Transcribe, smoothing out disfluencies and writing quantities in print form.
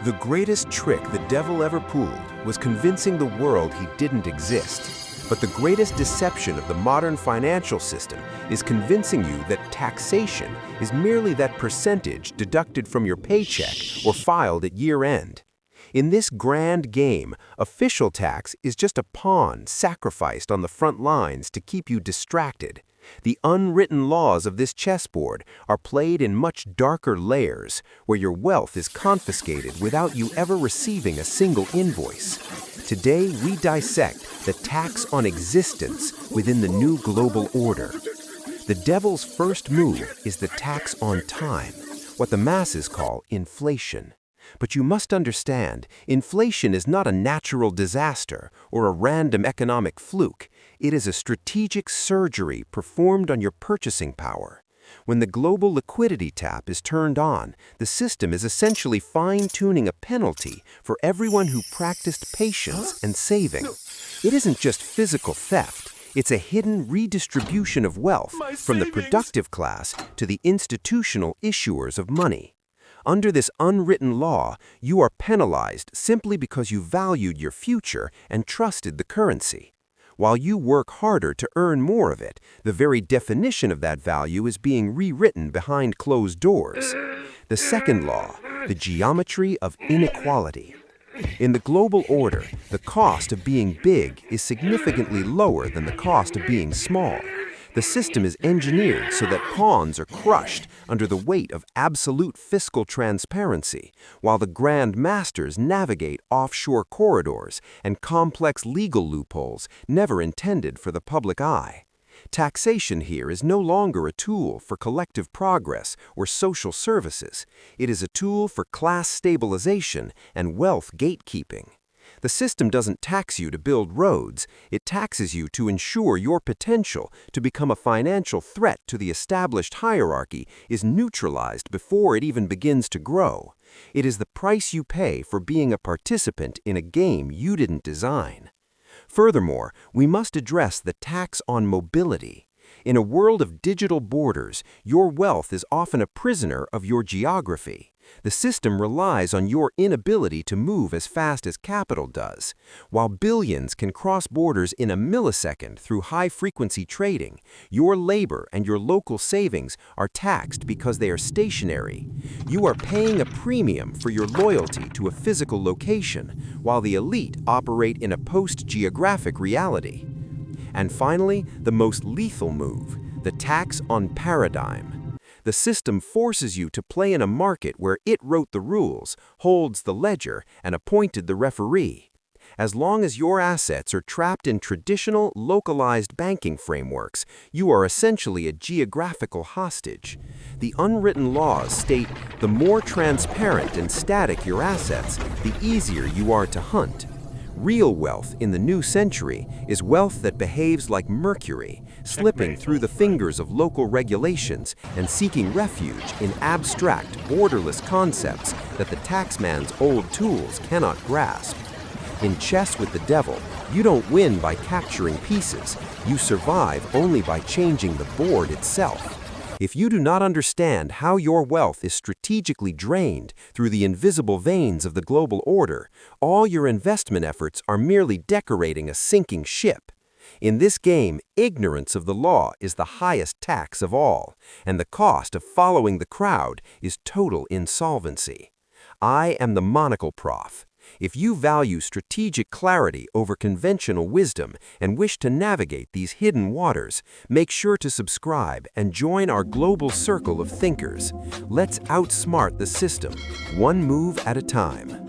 The greatest trick the devil ever pulled was convincing the world he didn't exist. But the greatest deception of the modern financial system is convincing you that taxation is merely that percentage deducted from your paycheck or filed at year-end. In this grand game, official tax is just a pawn sacrificed on the front lines to keep you distracted. The unwritten laws of this chessboard are played in much darker layers, where your wealth is confiscated without you ever receiving a single invoice. Today, we dissect the tax on existence within the new global order. The devil's first move is the tax on time, what the masses call inflation. But you must understand, inflation is not a natural disaster or a random economic fluke. It is a strategic surgery performed on your purchasing power. When the global liquidity tap is turned on, the system is essentially fine-tuning a penalty for everyone who practiced patience and saving. It isn't just physical theft. It's a hidden redistribution of wealth from the productive class to the institutional issuers of money. Under this unwritten law, you are penalized simply because you valued your future and trusted the currency. While you work harder to earn more of it, the very definition of that value is being rewritten behind closed doors. The second law, the geometry of inequality. In the global order, the cost of being big is significantly lower than the cost of being small. The system is engineered so that pawns are crushed under the weight of absolute fiscal transparency, while the grand masters navigate offshore corridors and complex legal loopholes never intended for the public eye. Taxation here is no longer a tool for collective progress or social services. It is a tool for class stabilization and wealth gatekeeping. The system doesn't tax you to build roads, it taxes you to ensure your potential to become a financial threat to the established hierarchy is neutralized before it even begins to grow. It is the price you pay for being a participant in a game you didn't design. Furthermore, we must address the tax on mobility. In a world of digital borders, your wealth is often a prisoner of your geography. The system relies on your inability to move as fast as capital does. While billions can cross borders in a millisecond through high-frequency trading, your labor and your local savings are taxed because they are stationary. You are paying a premium for your loyalty to a physical location, while the elite operate in a post-geographic reality. And finally, the most lethal move, the tax on paradigm. The system forces you to play in a market where it wrote the rules, holds the ledger, and appointed the referee. As long as your assets are trapped in traditional, localized banking frameworks, you are essentially a geographical hostage. The unwritten laws state the more transparent and static your assets, the easier you are to hunt. Real wealth in the new century is wealth that behaves like mercury, slipping through the fingers of local regulations and seeking refuge in abstract, borderless concepts that the taxman's old tools cannot grasp. In chess with the devil, you don't win by capturing pieces. You survive only by changing the board itself. If you do not understand how your wealth is strategically drained through the invisible veins of the global order, all your investment efforts are merely decorating a sinking ship. In this game, ignorance of the law is the highest tax of all, and the cost of following the crowd is total insolvency. I am the Monocle Prof. If you value strategic clarity over conventional wisdom and wish to navigate these hidden waters, make sure to subscribe and join our global circle of thinkers. Let's outsmart the system, one move at a time.